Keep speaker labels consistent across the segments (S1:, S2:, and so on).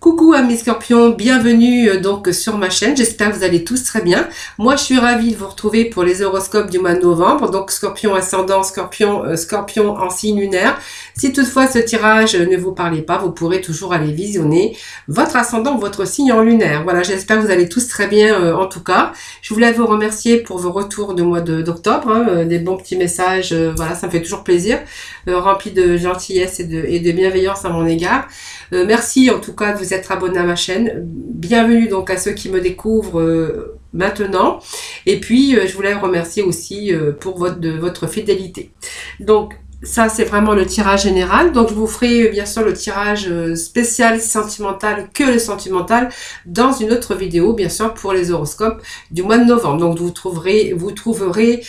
S1: Coucou amis scorpions, bienvenue donc sur ma chaîne, j'espère que vous allez tous très bien. Moi je suis ravie de vous retrouver pour les horoscopes du mois de novembre, donc scorpion ascendant, scorpion en signe lunaire. Si toutefois ce tirage ne vous parlait pas, vous pourrez toujours aller visionner votre ascendant, votre signe en lunaire. Voilà, j'espère que vous allez tous très bien en tout cas. Je voulais vous remercier pour vos retours du mois d'octobre, des bons petits messages, voilà, ça me fait toujours plaisir, rempli de gentillesse et de bienveillance à mon égard. Merci en tout cas de vous être abonné à ma chaîne. Bienvenue donc à ceux qui me découvrent maintenant. Et puis je voulais remercier aussi pour votre fidélité. Donc ça c'est vraiment le tirage général. Donc je vous ferai bien sûr le tirage spécial sentimental que le sentimental dans une autre vidéo bien sûr pour les horoscopes du mois de novembre. Donc vous trouverez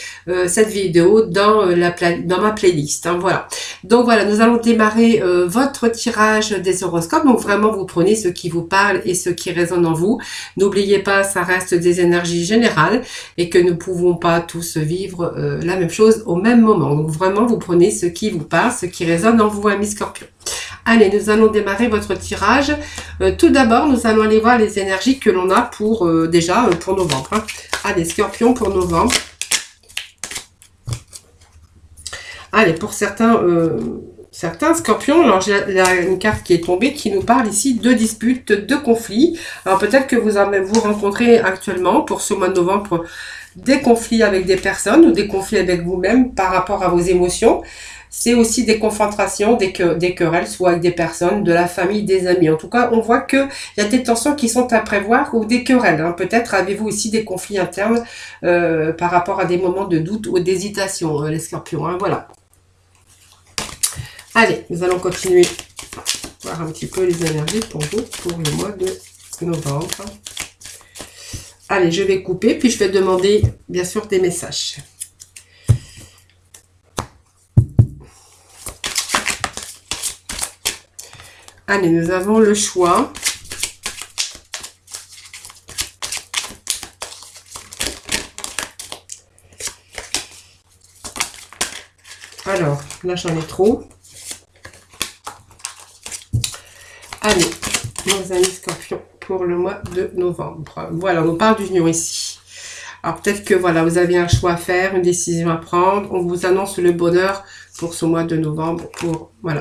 S1: cette vidéo dans ma playlist. Voilà. Donc voilà, nous allons démarrer votre tirage des horoscopes. Donc vraiment vous prenez ce qui vous parle et ce qui résonne en vous. N'oubliez pas, ça reste des énergies générales et que nous ne pouvons pas tous vivre la même chose au même moment. Donc vraiment vous prenez ce qui vous parle, ce qui résonne en vous, amis scorpions. Allez, nous allons démarrer votre tirage. Tout d'abord, nous allons aller voir les énergies que l'on a pour pour novembre. Allez, scorpion pour novembre. Allez, pour certains scorpions, alors j'ai une carte qui est tombée qui nous parle ici de disputes, de conflits. Alors peut-être que vous rencontrez actuellement pour ce mois de novembre des conflits avec des personnes ou des conflits avec vous-même par rapport à vos émotions. C'est aussi des confrontations, des querelles, soit avec des personnes, de la famille, des amis. En tout cas, on voit qu'il y a des tensions qui sont à prévoir ou des querelles. Peut-être avez-vous aussi des conflits internes par rapport à des moments de doute ou d'hésitation, les scorpions. Voilà. Allez, nous allons continuer à voir un petit peu les énergies pour vous, pour le mois de novembre. Allez, je vais couper, puis je vais demander, bien sûr, des messages. Allez, nous avons le choix. Alors, là, j'en ai trop. Allez, nos amis scorpions, pour le mois de novembre. Voilà, on parle d'union ici. Alors peut-être que voilà, vous avez un choix à faire, une décision à prendre. On vous annonce le bonheur pour ce mois de novembre,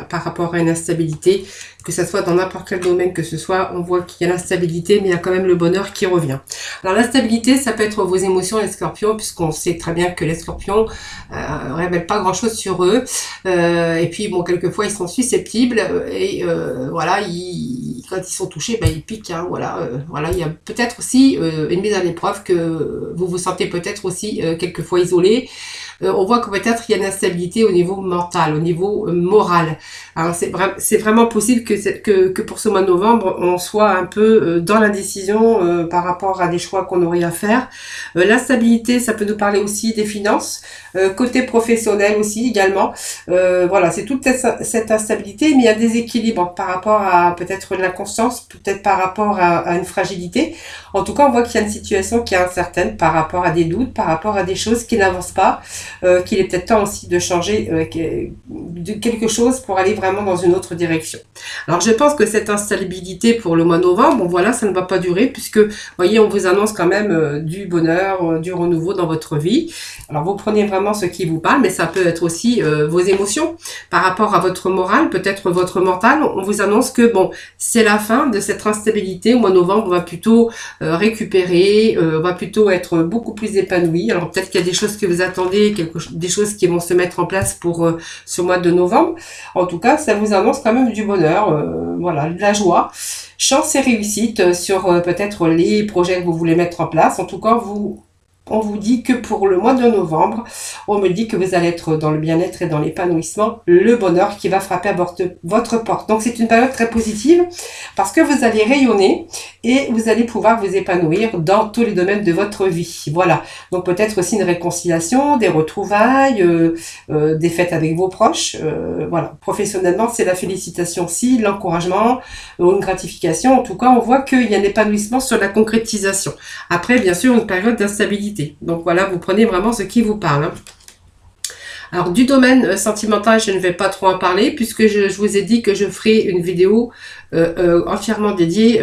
S1: par rapport à une instabilité, que ce soit dans n'importe quel domaine que ce soit, on voit qu'il y a l'instabilité, mais il y a quand même le bonheur qui revient. Alors l'instabilité, ça peut être vos émotions, les scorpions, puisqu'on sait très bien que les scorpions révèlent pas grand-chose sur eux, et puis bon, quelquefois ils sont susceptibles, et voilà, quand ils sont touchés, ils piquent, voilà, il y a peut-être aussi une mise à l'épreuve, que vous vous sentez peut-être aussi quelquefois isolé. On voit que peut-être il y a une instabilité au niveau mental, au niveau moral. Alors c'est vraiment possible que pour ce mois de novembre, on soit un peu dans l'indécision par rapport à des choix qu'on aurait à faire. L'instabilité, ça peut nous parler aussi des finances, côté professionnel aussi également. Voilà, c'est toute cette instabilité, mais il y a des équilibres par rapport à peut-être l'inconscience, peut-être par rapport à une fragilité. En tout cas, on voit qu'il y a une situation qui est incertaine par rapport à des doutes, par rapport à des choses qui n'avancent pas. Qu'il est peut-être temps aussi de changer de quelque chose pour aller vraiment dans une autre direction. Alors je pense que cette instabilité pour le mois de novembre, voilà, ça ne va pas durer, puisque vous voyez, on vous annonce quand même du bonheur, du renouveau dans votre vie. Alors vous prenez vraiment ce qui vous parle, mais ça peut être aussi vos émotions par rapport à votre morale, peut-être votre mental. On vous annonce que bon, c'est la fin de cette instabilité. Au mois de novembre, on va plutôt récupérer, on va plutôt être beaucoup plus épanoui. Alors peut-être qu'il y a des choses que vous attendez, des choses qui vont se mettre en place pour ce mois de novembre. En tout cas, ça vous annonce quand même du bonheur, voilà, de la joie, chance et réussite sur peut-être les projets que vous voulez mettre en place. En tout cas, on vous dit que pour le mois de novembre, on me dit que vous allez être dans le bien-être et dans l'épanouissement, le bonheur qui va frapper à votre porte. Donc c'est une période très positive parce que vous allez rayonner et vous allez pouvoir vous épanouir dans tous les domaines de votre vie. Voilà. Donc peut-être aussi une réconciliation, des retrouvailles, des fêtes avec vos proches. Voilà. Professionnellement, c'est la félicitation aussi, l'encouragement, une gratification. En tout cas, on voit qu'il y a un épanouissement sur la concrétisation. Après, bien sûr, une période d'instabilité. Donc voilà, vous prenez vraiment ce qui vous parle. Alors, du domaine sentimental, je ne vais pas trop en parler puisque je vous ai dit que je ferai une vidéo entièrement dédiée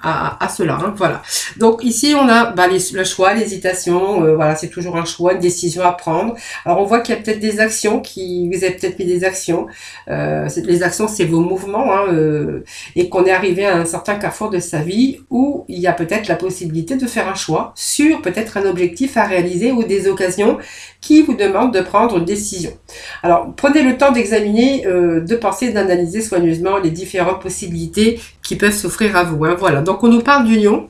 S1: à cela. Hein, voilà. Donc, ici, on a le choix, l'hésitation. Voilà, c'est toujours un choix, une décision à prendre. Alors, on voit qu'il y a peut-être des actions vous avez peut-être mis des actions. Les actions, c'est vos mouvements. Hein, et qu'on est arrivé à un certain carrefour de sa vie où il y a peut-être la possibilité de faire un choix sur peut-être un objectif à réaliser ou des occasions qui vous demandent de prendre une décision. Alors, prenez le temps d'examiner, de penser, d'analyser soigneusement les différentes possibilités qui peuvent s'offrir à vous. Hein. Voilà, donc on nous parle d'union.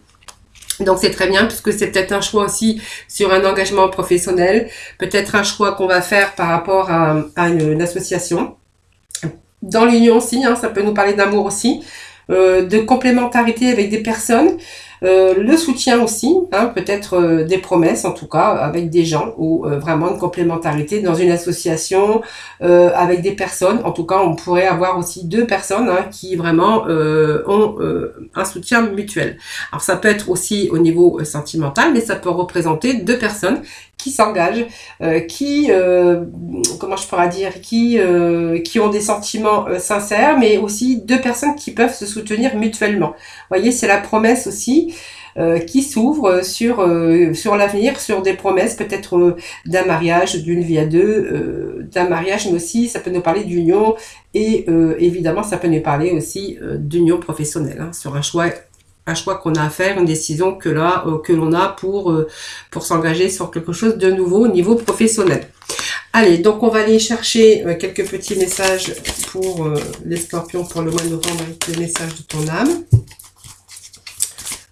S1: Donc c'est très bien puisque c'est peut-être un choix aussi sur un engagement professionnel, peut-être un choix qu'on va faire par rapport à une association. Dans l'union aussi, hein, ça peut nous parler d'amour aussi, de complémentarité avec des personnes, le soutien aussi, hein, peut-être des promesses en tout cas avec des gens ou vraiment une complémentarité dans une association avec des personnes. En tout cas, on pourrait avoir aussi deux personnes hein, qui vraiment ont un soutien mutuel. Alors ça peut être aussi au niveau sentimental, mais ça peut représenter deux personnes qui s'engagent, comment je pourrais dire, qui ont des sentiments sincères, mais aussi deux personnes qui peuvent se soutenir mutuellement. Vous voyez, c'est la promesse aussi qui s'ouvre sur l'avenir, sur des promesses peut-être d'un mariage, d'une vie à deux, d'un mariage, mais aussi ça peut nous parler d'union et évidemment ça peut nous parler aussi d'union professionnelle, hein, sur un choix qu'on a à faire, une décision que l'on a pour s'engager sur quelque chose de nouveau au niveau professionnel. Allez, donc on va aller chercher quelques petits messages pour les scorpions pour le mois de novembre avec le message de ton âme.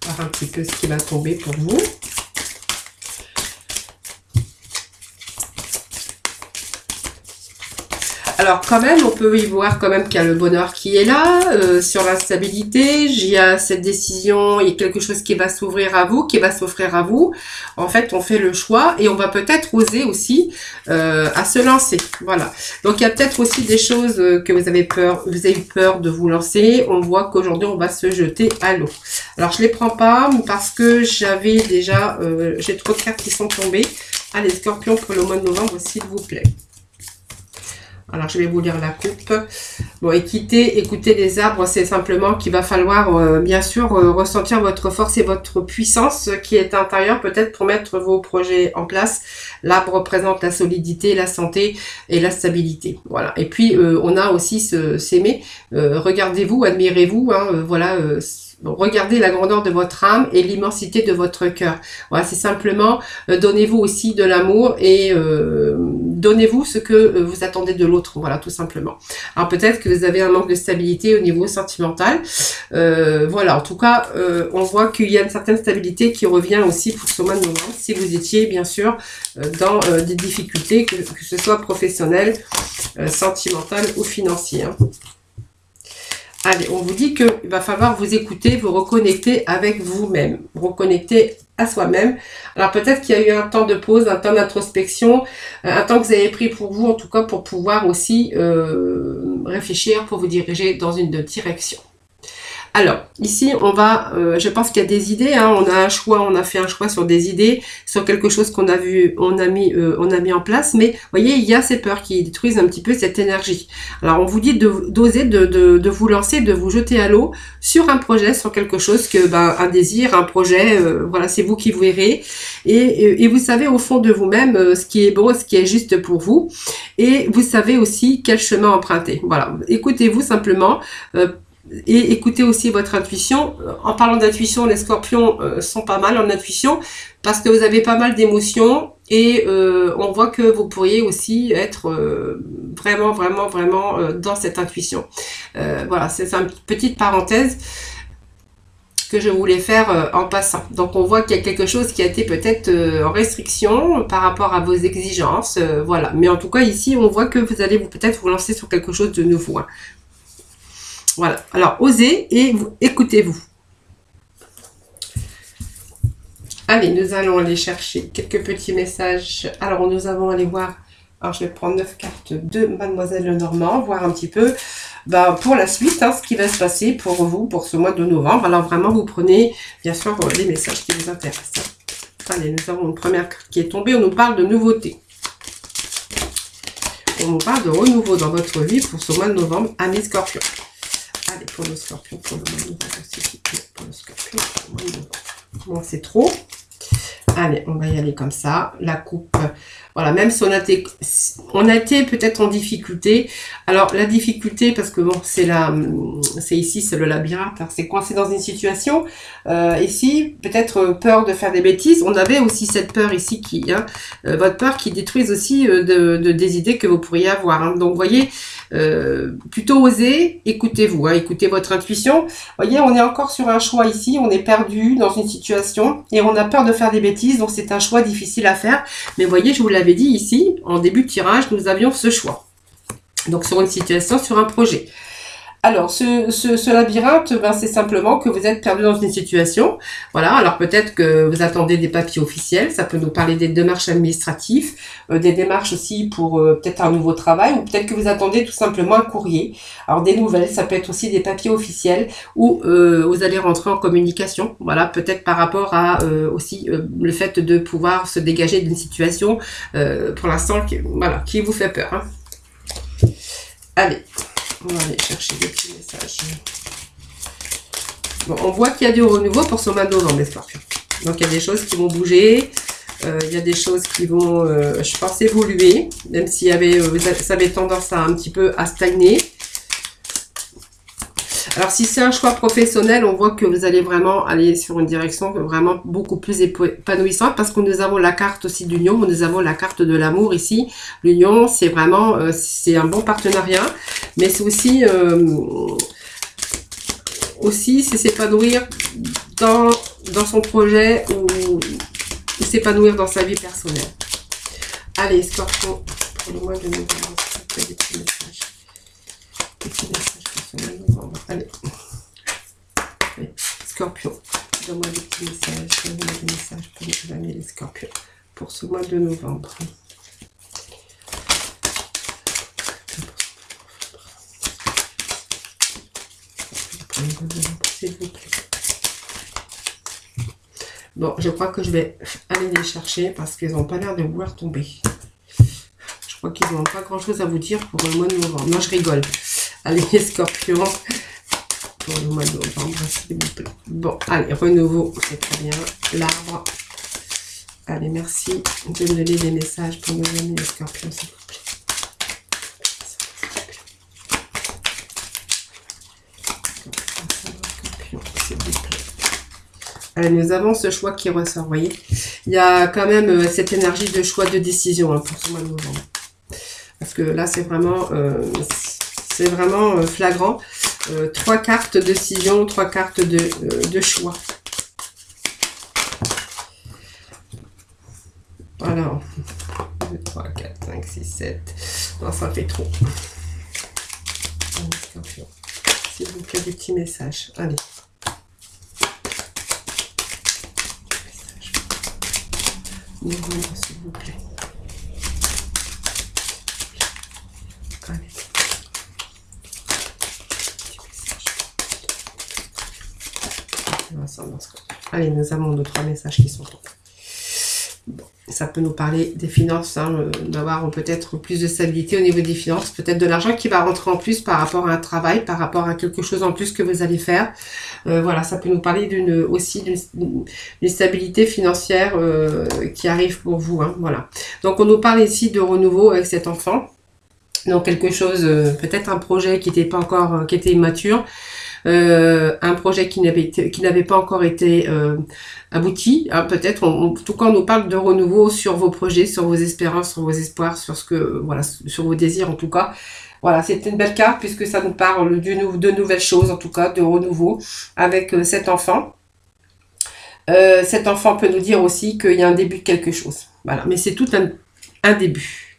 S1: Voir un petit peu ce qui va tomber pour vous. Alors quand même, on peut y voir quand même qu'il y a le bonheur qui est là, sur la stabilité, il y a cette décision, il y a quelque chose qui va s'ouvrir à vous, qui va s'offrir à vous. En fait, on fait le choix et on va peut-être oser aussi à se lancer. Voilà. Donc il y a peut-être aussi des choses que vous avez eu peur de vous lancer. On voit qu'aujourd'hui, on va se jeter à l'eau. Alors je les prends pas parce que j'avais déjà, j'ai trop de cartes qui sont tombées. Allez, scorpions pour le mois de novembre, s'il vous plaît. Alors, je vais vous lire la coupe. Bon, écoutez les arbres, c'est simplement qu'il va falloir, bien sûr, ressentir votre force et votre puissance qui est intérieure, peut-être pour mettre vos projets en place. L'arbre représente la solidité, la santé et la stabilité. Voilà. Et puis, on a aussi s'aimer. Regardez-vous, admirez-vous, hein, voilà. Regardez la grandeur de votre âme et l'immensité de votre cœur. Voilà, c'est simplement donnez-vous aussi de l'amour et donnez-vous ce que vous attendez de l'autre. Voilà, tout simplement. Alors peut-être que vous avez un manque de stabilité au niveau sentimental. Voilà, en tout cas, on voit qu'il y a une certaine stabilité qui revient aussi pour ce mois de novembre. Si vous étiez bien sûr dans des difficultés, que ce soit professionnelles, sentimentales ou financières. Hein. Allez, on vous dit qu'il va falloir vous écouter, vous reconnecter avec vous-même, vous reconnecter à soi-même. Alors peut-être qu'il y a eu un temps de pause, un temps d'introspection, un temps que vous avez pris pour vous, en tout cas pour pouvoir aussi réfléchir, pour vous diriger dans une direction. Alors, ici, on va, je pense qu'il y a des idées, hein, on a un choix, on a fait un choix sur des idées, sur quelque chose qu'on a vu, on a mis en place, mais, vous voyez, il y a ces peurs qui détruisent un petit peu cette énergie. Alors, on vous dit d'oser, de vous lancer, de vous jeter à l'eau sur un projet, sur quelque chose que, un désir, un projet, voilà, c'est vous qui vous verrez, et vous savez au fond de vous-même ce qui est bon, ce qui est juste pour vous, et vous savez aussi quel chemin emprunter. Voilà, écoutez-vous simplement, et écoutez aussi votre intuition. En parlant d'intuition, les scorpions sont pas mal en intuition parce que vous avez pas mal d'émotions et on voit que vous pourriez aussi être vraiment dans cette intuition. Voilà, c'est une petite parenthèse que je voulais faire en passant. Donc on voit qu'il y a quelque chose qui a été peut-être en restriction par rapport à vos exigences. Voilà, mais en tout cas ici on voit que vous allez peut-être vous lancer sur quelque chose de nouveau. Hein. Voilà, alors osez et écoutez-vous. Allez, nous allons aller chercher quelques petits messages. Alors, nous allons aller voir, alors je vais prendre 9 cartes de Mademoiselle Lenormand, voir un petit peu pour la suite, hein, ce qui va se passer pour vous, pour ce mois de novembre. Alors vraiment, vous prenez bien sûr les messages qui vous intéressent. Allez, nous avons une première carte qui est tombée, on nous parle de nouveautés. on nous parle de renouveau dans votre vie pour ce mois de novembre, amis Scorpions. Allez, pour le Scorpion, pour le mois de novembre aussi, pour le Scorpion, pour le mois de novembre. Bon, c'est trop. Allez, on va y aller comme ça. La coupe, voilà, même si on a été peut-être en difficulté. Alors, la difficulté, parce que bon, c'est ici, c'est le labyrinthe. Hein, c'est coincé dans une situation. Ici, peut-être peur de faire des bêtises. On avait aussi cette peur ici votre peur qui détruise aussi des idées que vous pourriez avoir. Hein. Donc, vous voyez, plutôt oser, écoutez-vous, hein, écoutez votre intuition. Vous voyez, on est encore sur un choix ici. On est perdu dans une situation et on a peur de faire des bêtises. Donc, c'est un choix difficile à faire. Mais vous voyez, je vous l'avais dit ici, en début de tirage, nous avions ce choix. Donc, sur une situation, sur un projet. Alors, ce labyrinthe, ben, c'est simplement que vous êtes perdu dans une situation. Voilà, alors peut-être que vous attendez des papiers officiels. Ça peut nous parler des démarches administratives, des démarches aussi pour peut-être un nouveau travail, ou peut-être que vous attendez tout simplement un courrier. Alors, des nouvelles, ça peut être aussi des papiers officiels, ou vous allez rentrer en communication. Voilà, peut-être par rapport à aussi le fait de pouvoir se dégager d'une situation, pour l'instant, qui vous fait peur. Hein. Allez. On va aller chercher des petits messages. Bon, on voit qu'il y a du renouveau pour ce mois de novembre, les Scorpions. Donc, il y a des choses qui vont bouger. Il y a des choses qui vont, je pense, évoluer. Même s'il y avait, ça avait tendance à un petit peu à stagner. Alors, si c'est un choix professionnel, on voit que vous allez vraiment aller sur une direction vraiment beaucoup plus épanouissante parce que nous avons la carte aussi d'union, nous avons la carte de l'amour ici. L'union, c'est vraiment, c'est un bon partenariat, mais c'est aussi c'est s'épanouir dans son projet ou s'épanouir dans sa vie personnelle. Allez, Scorpion, pour le mois de novembre, des petits messages. Petits messages. Allez. Scorpion, donne-moi des petits messages, donne-moi des messages pour les amis les Scorpions pour ce mois de novembre. S'il vous plaît. Bon, je crois que je vais aller les chercher parce qu'ils n'ont pas l'air de vouloir tomber. Je crois qu'ils n'ont pas grand-chose à vous dire pour le mois de novembre. Non, je rigole. Allez, les Scorpions, pour le mois de novembre, s'il vous plaît. Bon, allez, renouveau, c'est très bien. L'arbre. Allez, merci de me donner des messages pour nos amis les Scorpions, s'il vous plaît. S'il vous plaît. Allez, nous avons ce choix qui ressort, vous voyez. Il y a quand même cette énergie de choix, de décision hein, pour ce mois de novembre. Parce que là, c'est vraiment... flagrant. 3 cartes de décision, 3 cartes de choix. Alors, 2, 3, 4, 5, 6, 7. Non, ça fait trop. S'il vous plaît, des petits messages. Allez. S'il vous plaît. Allez. Allez, nous avons 2-3 messages qui sont tombés. Bon, ça peut nous parler des finances, hein, d'avoir peut-être plus de stabilité au niveau des finances, peut-être de l'argent qui va rentrer en plus par rapport à un travail, par rapport à quelque chose en plus que vous allez faire. Voilà, ça peut nous parler d'une stabilité financière qui arrive pour vous. Hein, voilà. Donc, on nous parle ici de renouveau avec cet enfant. Donc, quelque chose, peut-être un projet qui n'était pas encore, qui était immature. Un projet qui n'avait pas encore été abouti, hein, peut-être. En tout cas, on nous parle de renouveau sur vos projets, sur vos espérances, sur vos espoirs, sur ce que, voilà, sur vos désirs en tout cas. Voilà, c'est une belle carte puisque ça nous parle de nouvelles choses, en tout cas, de renouveau avec cet enfant. Cet enfant peut nous dire aussi qu'il y a un début de quelque chose. Voilà, mais c'est tout un début.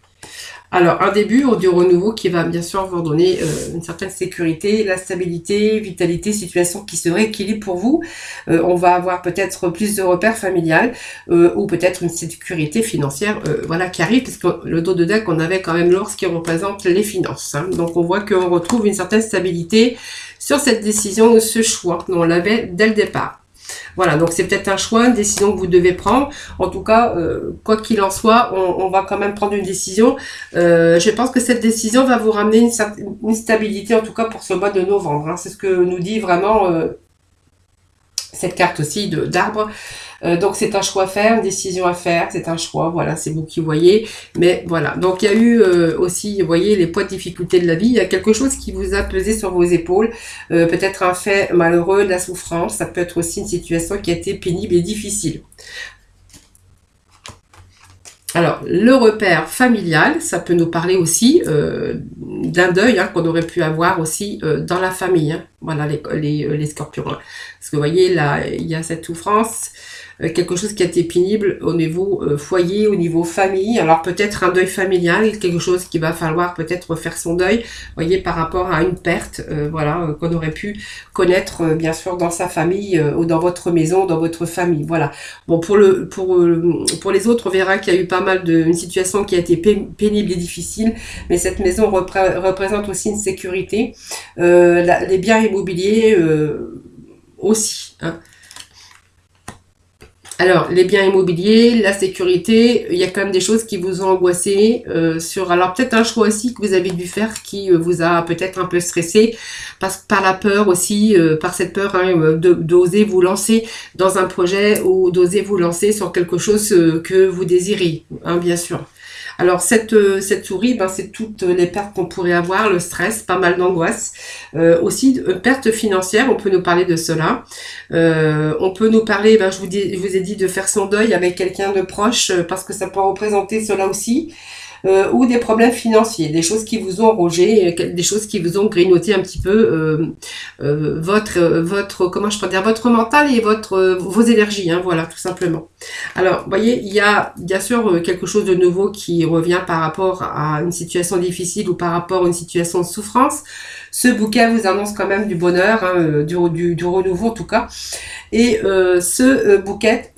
S1: Alors, un début du renouveau qui va bien sûr vous donner une certaine sécurité, la stabilité, vitalité, situation qui se rééquilibre pour vous. On va avoir peut-être plus de repères familiales ou peut-être une sécurité financière voilà, qui arrive, puisque le dos de deck, on avait quand même l'ours qui représente les finances. Hein. Donc, on voit qu'on retrouve une certaine stabilité sur cette décision, ce choix. On l'avait dès le départ. Voilà, donc c'est peut-être un choix, une décision que vous devez prendre. En tout cas, quoi qu'il en soit, on va quand même prendre une décision. Je pense que cette décision va vous ramener une stabilité, en tout cas pour ce mois de novembre. Hein. C'est ce que nous dit vraiment cette carte aussi d'arbre. Donc c'est un choix à faire, une décision à faire, c'est un choix, voilà, c'est vous qui voyez. Mais voilà, donc il y a eu aussi, vous voyez, les poids de difficulté de la vie. Il y a quelque chose qui vous a pesé sur vos épaules, peut-être un fait malheureux, de la souffrance. Ça peut être aussi une situation qui a été pénible et difficile. Alors, le repère familial, ça peut nous parler aussi d'un deuil hein, qu'on aurait pu avoir aussi dans la famille. Hein. Voilà, les scorpions. Hein. Parce que vous voyez, là, il y a cette souffrance, quelque chose qui a été pénible au niveau foyer, au niveau famille. Alors, peut-être un deuil familial, quelque chose qu'il va falloir peut-être faire son deuil, vous voyez, par rapport à une perte, voilà, qu'on aurait pu connaître, bien sûr, dans sa famille ou dans votre maison, dans votre famille. Voilà. Bon, pour les autres, on verra qu'il y a eu pas mal une situation qui a été pénible et difficile, mais cette maison représente aussi une sécurité. Les biens immobiliers aussi. Hein. Alors, les biens immobiliers, la sécurité, il y a quand même des choses qui vous ont angoissé alors peut-être un choix aussi que vous avez dû faire qui vous a peut-être un peu stressé par la peur aussi, par cette peur hein, d'oser vous lancer dans un projet ou d'oser vous lancer sur quelque chose que vous désirez, hein, bien sûr. Alors cette souris, ben, c'est toutes les pertes qu'on pourrait avoir, le stress, pas mal d'angoisse, aussi perte financière, on peut nous parler de cela. On peut nous parler, ben, je vous ai dit de faire son deuil avec quelqu'un de proche parce que ça peut représenter cela aussi. Ou des problèmes financiers, des choses qui vous ont rongé, des choses qui vous ont grignoté un petit peu votre comment je peux dire, votre mental et vos énergies, hein, voilà, tout simplement. Alors, vous voyez, il y a bien sûr quelque chose de nouveau qui revient par rapport à une situation difficile ou par rapport à une situation de souffrance. Ce bouquet vous annonce quand même du bonheur, hein, du renouveau en tout cas. Et ce bouquet,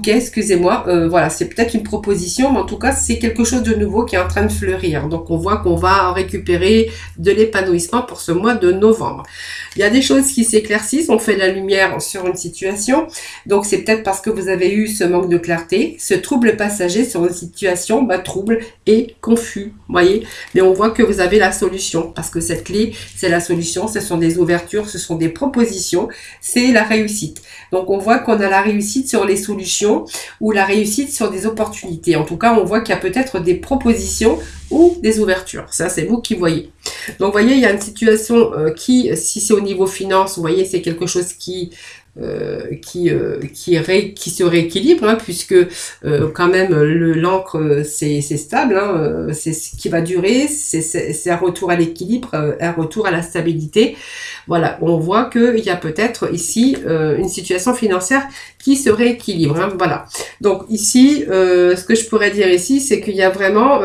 S1: excusez-moi, voilà, c'est peut-être une proposition, mais en tout cas, c'est quelque chose de nouveau qui est en train de fleurir. Donc, on voit qu'on va récupérer de l'épanouissement pour ce mois de novembre. Il y a des choses qui s'éclaircissent, on fait la lumière sur une situation. Donc, c'est peut-être parce que vous avez eu ce manque de clarté, ce trouble passager sur une situation, bah, trouble et confus, voyez. Mais on voit que vous avez la solution, parce que cette clé, c'est la solution, ce sont des ouvertures, ce sont des propositions, c'est la réussite. Donc, on voit qu'on a la réussite sur les solutions ou la réussite sur des opportunités. En tout cas, on voit qu'il y a peut-être des propositions ou des ouvertures. Ça, c'est vous qui voyez. Donc, vous voyez, il y a une situation qui, si c'est au niveau finance, vous voyez, c'est quelque chose qui se rééquilibre, hein, puisque quand même l'encre c'est stable, hein, c'est ce qui va durer, c'est un retour à l'équilibre, un retour à la stabilité. Voilà, on voit qu'il y a peut-être ici une situation financière qui se rééquilibre. Hein, voilà. Donc ici, ce que je pourrais dire ici, c'est qu'il y a vraiment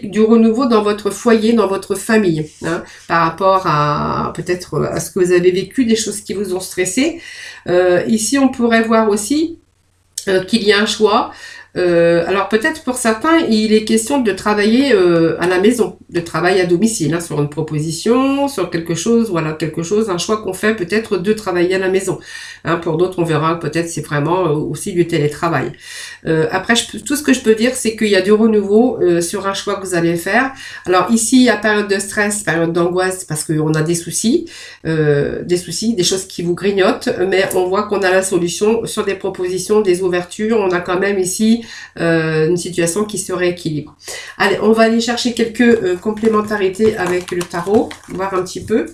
S1: du renouveau dans votre foyer, dans votre famille, hein, par rapport à peut-être à ce que vous avez vécu, des choses qui vous ont stressé. Ici, on pourrait voir aussi qu'il y a un choix. Alors peut-être pour certains, il est question de travailler à la maison, de travail à domicile, hein, sur une proposition, sur quelque chose, voilà, quelque chose, un choix qu'on fait peut-être de travailler à la maison. Hein, pour d'autres, on verra peut-être c'est vraiment aussi du télétravail. Après, tout ce que je peux dire, c'est qu'il y a du renouveau sur un choix que vous allez faire. Alors ici, il y a période de stress, période d'angoisse, parce qu'on a des soucis, des choses qui vous grignotent, mais on voit qu'on a la solution sur des propositions, des ouvertures. On a quand même ici une situation qui se rééquilibre. Allez, on va aller chercher quelques complémentarités avec le tarot, voir un petit peu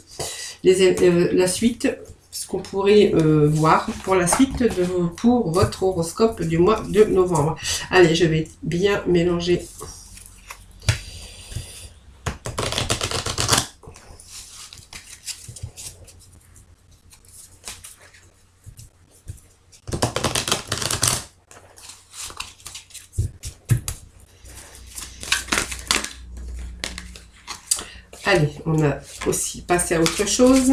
S1: la suite, ce qu'on pourrait voir pour la suite pour votre horoscope du mois de novembre. Allez, je vais bien mélanger. Allez, on a aussi passé à autre chose.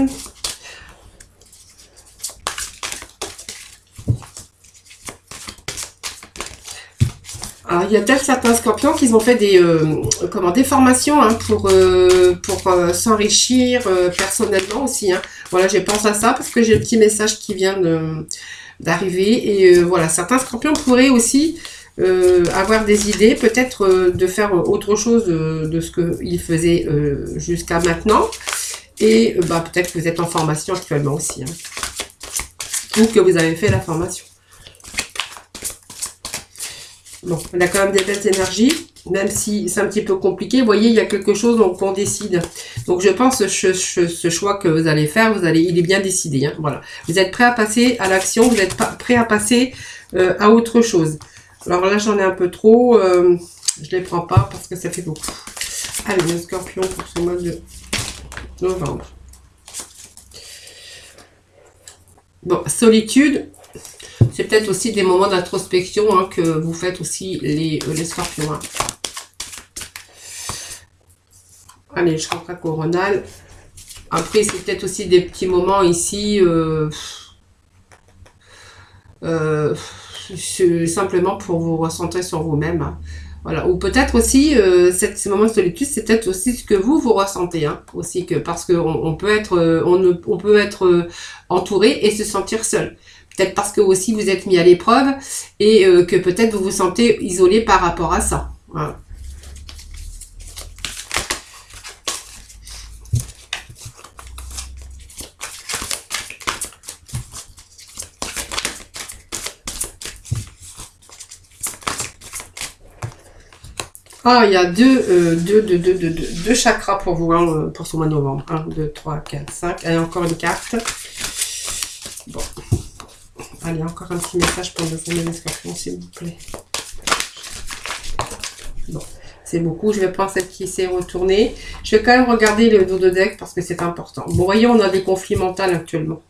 S1: Alors, il y a peut-être certains scorpions qui ont fait des formations hein, pour s'enrichir personnellement aussi. Hein. Voilà, j'ai pensé à ça parce que j'ai le petit message qui vient d'arriver. Et voilà, certains scorpions pourraient aussi avoir des idées, peut-être de faire autre chose de ce qu'ils faisaient jusqu'à maintenant. Et bah, peut-être que vous êtes en formation actuellement aussi. Hein. Ou que vous avez fait la formation. Bon, on a quand même des belles énergies, même si c'est un petit peu compliqué. Vous voyez, il y a quelque chose donc on décide. Donc je pense que ce choix que vous allez faire, il est bien décidé. Hein, voilà. Vous êtes prêt à passer à l'action, vous êtes prêt à passer à autre chose. Alors là, j'en ai un peu trop. Je les prends pas parce que ça fait beaucoup. Allez, le scorpion pour ce mois de novembre. Bon, solitude. C'est peut-être aussi des moments d'introspection hein, que vous faites aussi les scorpions. Hein. Allez, chakra coronal. Après, c'est peut-être aussi des petits moments ici. Simplement pour vous recentrer sur vous-même. Hein. Voilà. Ou peut-être aussi, ces moments de solitude, c'est peut-être aussi ce que vous ressentez. Hein, aussi que, parce qu'on peut être, on peut être entouré et se sentir seul. Peut-être parce que aussi vous êtes mis à l'épreuve et que peut-être vous vous sentez isolé par rapport à ça. Voilà. Ah, il y a deux chakras pour vous hein, pour ce mois de novembre. 1, 2, 3, 4, 5. Allez, encore une carte. Bon. Allez, encore un petit message pour les scorpions, s'il vous plaît. Bon, c'est beaucoup. Je vais prendre celle qui s'est retournée. Je vais quand même regarder le dos de deck parce que c'est important. Bon, voyez, on a des conflits mentaux actuellement.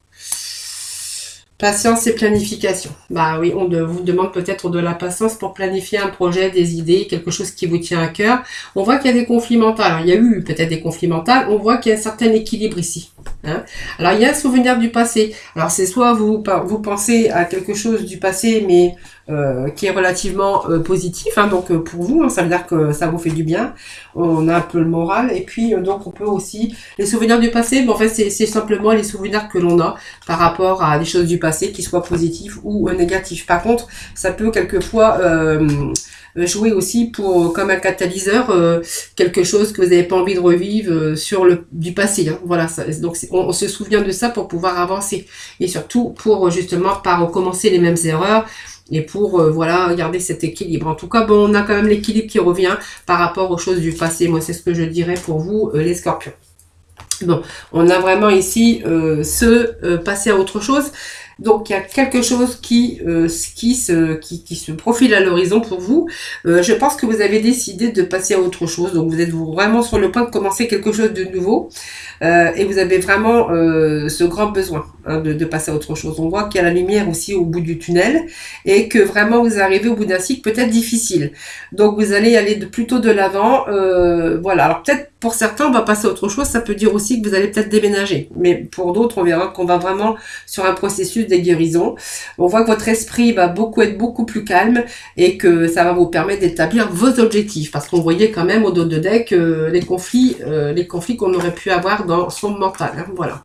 S1: Patience et planification. Bah oui, on vous demande peut-être de la patience pour planifier un projet, des idées, quelque chose qui vous tient à cœur. On voit qu'il y a des conflits mentaux. Alors, il y a eu peut-être des conflits mentaux. On voit qu'il y a un certain équilibre ici. Hein. Alors, il y a un souvenir du passé. Alors, c'est soit vous pensez à quelque chose du passé, mais qui est relativement positif. Hein, donc, pour vous, hein, ça veut dire que ça vous fait du bien. On a un peu le moral. Et puis, donc, on peut aussi... Les souvenirs du passé, bon, en fait, c'est simplement les souvenirs que l'on a par rapport à des choses du passé, qui soient positifs ou négatifs. Par contre, ça peut quelquefois jouer aussi pour comme un catalyseur quelque chose que vous n'avez pas envie de revivre du passé. Hein. Voilà, donc on se souvient de ça pour pouvoir avancer et surtout pour justement pas recommencer les mêmes erreurs. Et pour, voilà, garder cet équilibre. En tout cas, bon, on a quand même l'équilibre qui revient par rapport aux choses du passé. Moi, c'est ce que je dirais pour vous, les scorpions. Bon, on a vraiment ici passer à autre chose. Donc, il y a quelque chose qui se profile à l'horizon pour vous. Je pense que vous avez décidé de passer à autre chose. Donc, vous êtes vraiment sur le point de commencer quelque chose de nouveau. Et vous avez vraiment ce grand besoin hein, de passer à autre chose. On voit qu'il y a la lumière aussi au bout du tunnel et que vraiment vous arrivez au bout d'un cycle peut-être difficile. Donc, vous allez aller plutôt de l'avant. Voilà. Alors, peut-être pour certains, on va passer à autre chose. Ça peut dire aussi que vous allez peut-être déménager. Mais pour d'autres, on verra qu'on va vraiment sur un processus de guérison. On voit que votre esprit va être beaucoup plus calme et que ça va vous permettre d'établir vos objectifs. Parce qu'on voyait quand même au dos de deck les conflits qu'on aurait pu avoir dans son mental. Hein, voilà.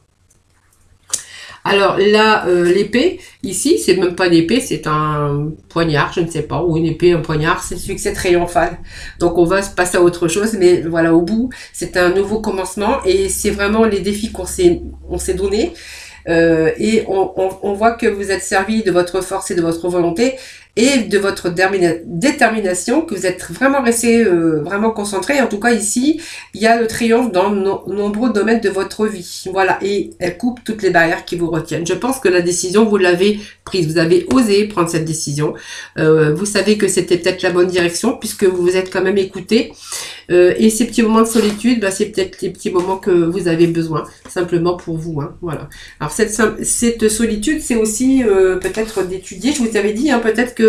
S1: Alors là, l'épée, ici, c'est même pas l'épée, c'est un poignard, je ne sais pas, ou une épée, un poignard, c'est celui que c'est triomphal. Donc on va se passer à autre chose, mais voilà, au bout, c'est un nouveau commencement et c'est vraiment les défis qu'on s'est donnés. Et on voit que vous êtes servi de votre force et de votre volonté et de votre détermination, que vous êtes vraiment resté vraiment concentré. En tout cas, ici, il y a le triomphe dans nombreux domaines de votre vie. Voilà, et elle coupe toutes les barrières qui vous retiennent. Je pense que la décision, vous l'avez prise. Vous avez osé prendre cette décision. Vous savez que c'était peut-être la bonne direction, puisque vous vous êtes quand même écouté. Et ces petits moments de solitude, bah, c'est peut-être les petits moments que vous avez besoin, simplement pour vous. Hein, voilà. Alors, cette solitude, c'est aussi peut-être d'étudier. Je vous avais dit, hein, peut-être que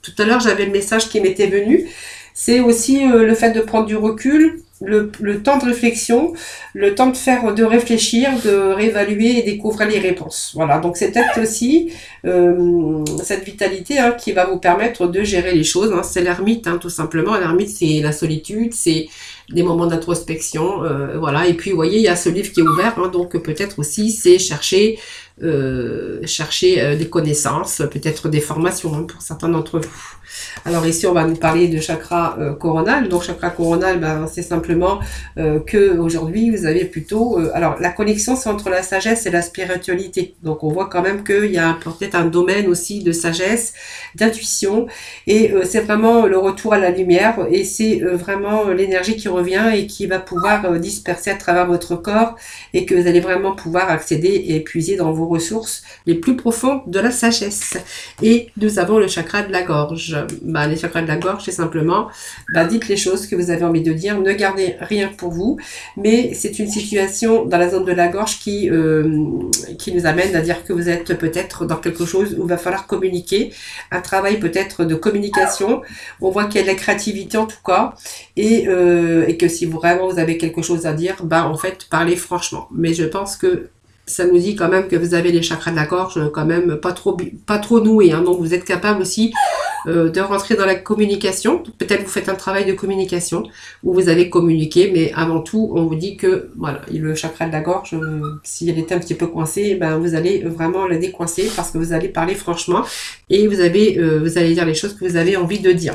S1: tout à l'heure, j'avais le message qui m'était venu. C'est aussi le fait de prendre du recul, le temps de réflexion, le temps de réfléchir, de réévaluer et découvrir les réponses. Voilà, donc c'est peut-être aussi cette vitalité hein, qui va vous permettre de gérer les choses. Hein. C'est l'ermite, hein, tout simplement. L'ermite, c'est la solitude, c'est des moments d'introspection. Voilà, et puis, vous voyez, il y a ce livre qui est ouvert, hein, donc peut-être aussi, c'est chercher chercher des connaissances, peut-être des formations hein, pour certains d'entre vous. Alors ici, on va nous parler de chakra coronal. Donc chakra coronal, ben, c'est simplement que aujourd'hui vous avez plutôt... alors la connexion, c'est entre la sagesse et la spiritualité. Donc on voit quand même qu'il y a peut-être un domaine aussi de sagesse, d'intuition. Et c'est vraiment le retour à la lumière. Et c'est vraiment l'énergie qui revient et qui va pouvoir disperser à travers votre corps. Et que vous allez vraiment pouvoir accéder et puiser dans vos ressources les plus profondes de la sagesse. Et nous avons le chakra de la gorge. Bah, les chakras de la gorge, c'est simplement, bah, dites les choses que vous avez envie de dire, ne gardez rien pour vous, mais c'est une situation dans la zone de la gorge qui nous amène à dire que vous êtes peut-être dans quelque chose où il va falloir communiquer, un travail peut-être de communication, on voit qu'il y a de la créativité en tout cas, et que si vraiment vous avez quelque chose à dire, bah, en fait, parlez franchement. Mais je pense que ça nous dit quand même que vous avez les chakras de la gorge quand même pas trop noués, hein, donc vous êtes capable aussi de rentrer dans la communication. Peut-être vous faites un travail de communication où vous allez communiquer, mais avant tout, on vous dit que voilà, le chakra de la gorge, si elle est un petit peu coincée, ben vous allez vraiment la décoincer parce que vous allez parler franchement et vous allez dire les choses que vous avez envie de dire.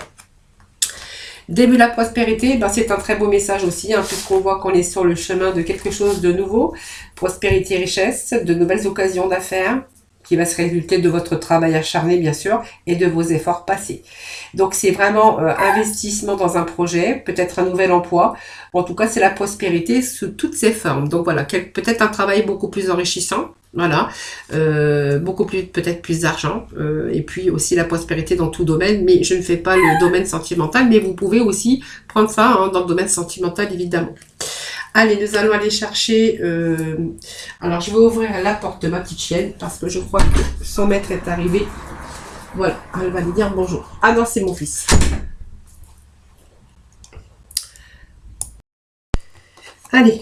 S1: Début de la prospérité, ben c'est un très beau message aussi, hein, puisqu'on voit qu'on est sur le chemin de quelque chose de nouveau. Prospérité, richesse, de nouvelles occasions d'affaires, qui va se résulter de votre travail acharné, bien sûr, et de vos efforts passés. Donc, c'est vraiment investissement dans un projet, peut-être un nouvel emploi. En tout cas, c'est la prospérité sous toutes ses formes. Donc, voilà, peut-être un travail beaucoup plus enrichissant. Voilà, beaucoup plus, peut-être plus d'argent, et puis aussi la prospérité dans tout domaine, mais je ne fais pas le domaine sentimental, mais vous pouvez aussi prendre ça hein, dans le domaine sentimental, évidemment. Allez, nous allons aller chercher... alors, je vais ouvrir la porte de ma petite chienne, parce que je crois que son maître est arrivé. Voilà, elle va lui dire bonjour. Ah non, c'est mon fils. Allez,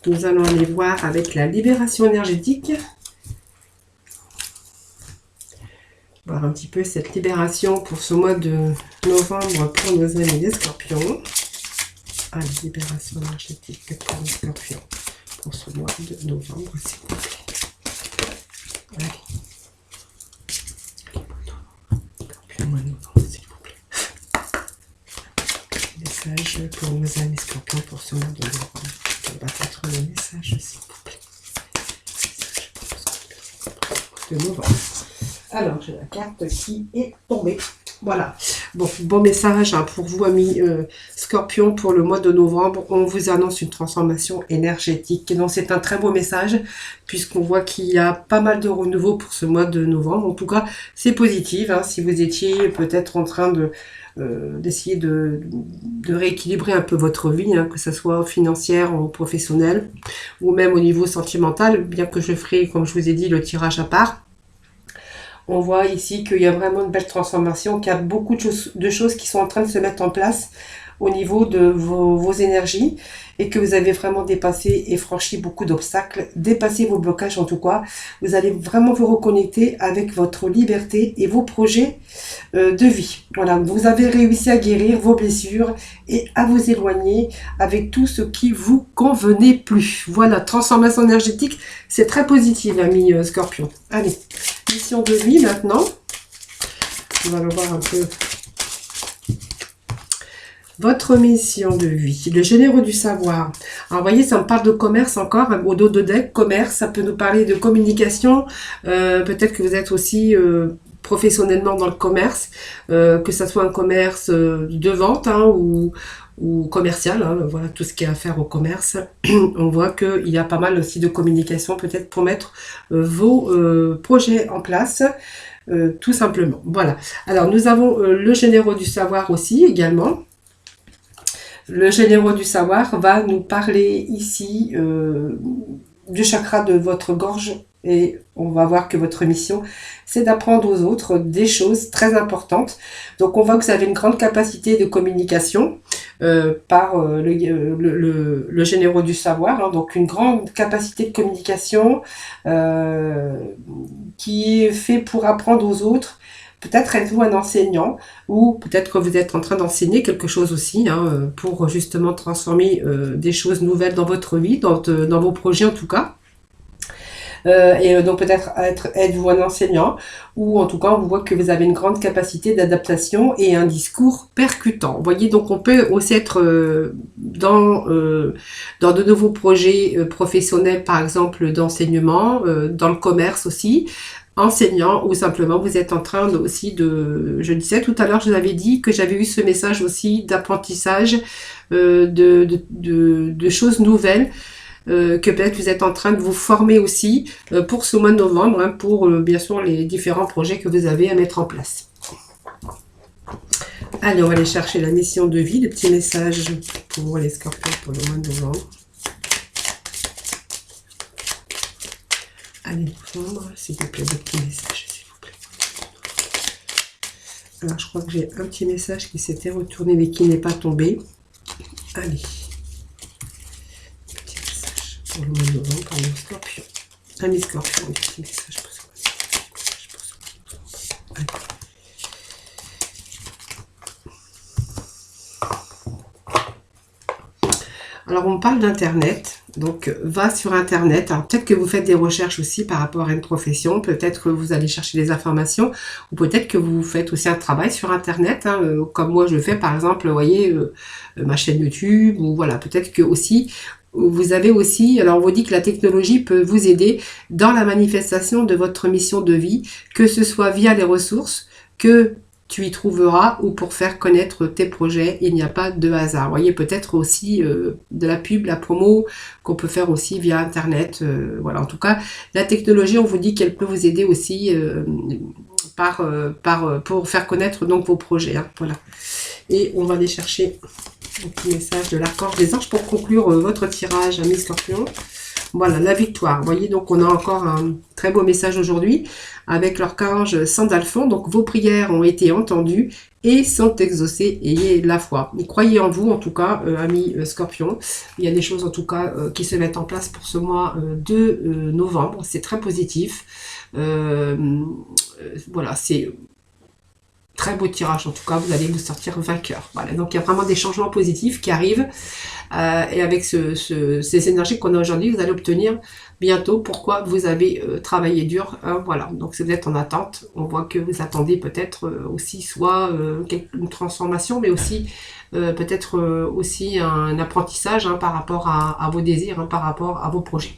S1: nous allons aller voir avec la libération énergétique. Voir un petit peu cette libération pour ce mois de novembre pour nos amis les scorpions. Allez, libération énergétique pour les scorpions pour ce mois de novembre, s'il vous plaît. Allez. Scorpion, mois de novembre, s'il vous plaît. Message pour nos amis scorpions pour ce mois de novembre. Ça va être le message, s'il vous plaît. Message pour de novembre. Alors, j'ai la carte qui est tombée. Voilà. Bon message hein, pour vous, amis Scorpion, pour le mois de novembre. On vous annonce une transformation énergétique. Donc, c'est un très beau message, puisqu'on voit qu'il y a pas mal de renouveau pour ce mois de novembre. En tout cas, c'est positif. Hein, si vous étiez peut-être en train d'essayer de rééquilibrer un peu votre vie, hein, que ce soit financière ou professionnelle, ou même au niveau sentimental, bien que je ferai, comme je vous ai dit, le tirage à part. On voit ici qu'il y a vraiment une belle transformation, qu'il y a beaucoup de choses qui sont en train de se mettre en place au niveau de vos énergies et que vous avez vraiment dépassé et franchi beaucoup d'obstacles, dépassé vos blocages en tout cas. Vous allez vraiment vous reconnecter avec votre liberté et vos projets de vie. Voilà, vous avez réussi à guérir vos blessures et à vous éloigner avec tout ce qui vous convenait plus. Voilà, transformation énergétique, c'est très positif, ami Scorpion. Allez, mission de vie maintenant. On va le voir un peu. Votre mission de vie, le généreux du savoir. Alors, vous voyez, ça me parle de commerce encore, au dos de deck, commerce, ça peut nous parler de communication. Peut-être que vous êtes aussi professionnellement dans le commerce, que ça soit un commerce de vente hein, ou commercial, hein, voilà, tout ce qui a à faire au commerce. On voit qu'il y a pas mal aussi de communication, peut-être pour mettre vos projets en place. Tout simplement. Voilà. Alors, nous avons le généreux du savoir aussi, également. Le généreux du savoir va nous parler ici du chakra de votre gorge et on va voir que votre mission, c'est d'apprendre aux autres des choses très importantes. Donc, on voit que vous avez une grande capacité de communication par le généreux du savoir. Hein, donc, une grande capacité de communication qui est fait pour apprendre aux autres. Peut-être êtes-vous un enseignant ou peut-être que vous êtes en train d'enseigner quelque chose aussi hein, pour justement transformer des choses nouvelles dans votre vie, dans vos projets en tout cas. Et donc peut-être êtes-vous un enseignant, ou en tout cas on voit que vous avez une grande capacité d'adaptation et un discours percutant. Vous voyez, donc on peut aussi être dans de nouveaux projets professionnels, par exemple d'enseignement, dans le commerce aussi, enseignant, ou simplement vous êtes en train aussi je disais tout à l'heure, je vous avais dit que j'avais eu ce message aussi d'apprentissage de choses nouvelles, que peut-être vous êtes en train de vous former aussi pour ce mois de novembre, hein, pour bien sûr les différents projets que vous avez à mettre en place. Allez, on va aller chercher la mission de vie, le petit message pour les scorpions pour le mois de novembre. Allez, novembre, s'il vous plaît, votre petit message, s'il vous plaît. Alors, je crois que j'ai un petit message qui s'était retourné, mais qui n'est pas tombé. Allez. Petit message pour le mois de novembre, pour les scorpions. Amis scorpions, un petit message pour ce mois de novembre. Allez. Alors, on parle d'Internet, donc va sur Internet. Alors, peut-être que vous faites des recherches aussi par rapport à une profession, peut-être que vous allez chercher des informations, ou peut-être que vous faites aussi un travail sur Internet, hein, comme moi je le fais par exemple, vous voyez, ma chaîne YouTube, ou voilà, peut-être que aussi, vous avez aussi, alors on vous dit que la technologie peut vous aider dans la manifestation de votre mission de vie, que ce soit via les ressources, que tu y trouveras, ou pour faire connaître tes projets. Il n'y a pas de hasard. Vous voyez, peut-être aussi de la pub, la promo qu'on peut faire aussi via Internet. Voilà, en tout cas, la technologie, on vous dit qu'elle peut vous aider aussi pour faire connaître donc vos projets. Hein, voilà. Et on va aller chercher un petit message de l'archange des anges pour conclure votre tirage, amis scorpions. Voilà, la victoire. Vous voyez, donc on a encore un très beau message aujourd'hui avec l'archange Sandalphon. Donc vos prières ont été entendues et sont exaucées. Ayez la foi. Et croyez en vous, en tout cas, amis scorpions. Il y a des choses, en tout cas, qui se mettent en place pour ce mois de novembre. C'est très positif. Voilà, c'est très beau tirage. En tout cas, vous allez vous sortir vainqueur. Voilà, donc il y a vraiment des changements positifs qui arrivent. Et avec ces énergies qu'on a aujourd'hui, vous allez obtenir bientôt pourquoi vous avez travaillé dur. Voilà, donc si vous êtes en attente, on voit que vous attendez peut-être aussi soit une transformation, mais aussi peut-être aussi un apprentissage hein, par rapport à vos désirs, hein, par rapport à vos projets.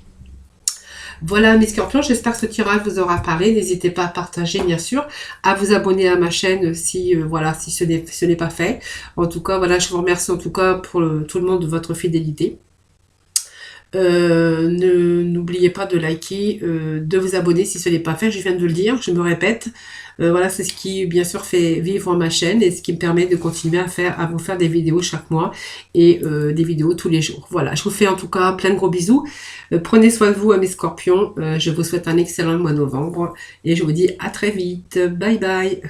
S1: Voilà mes scorpions, j'espère que ce tirage vous aura parlé. N'hésitez pas à partager bien sûr, à vous abonner à ma chaîne si voilà, si ce n'est pas fait. En tout cas, voilà, je vous remercie en tout cas pour tout le monde de votre fidélité. N'oubliez pas de liker, de vous abonner si ce n'est pas fait, je viens de le dire, je me répète. Voilà, c'est ce qui bien sûr fait vivre ma chaîne et ce qui me permet de continuer à vous faire des vidéos chaque mois et des vidéos tous les jours. Voilà, je vous fais en tout cas plein de gros bisous. Prenez soin de vous à mes scorpions. Je vous souhaite un excellent mois de novembre et je vous dis à très vite. Bye bye.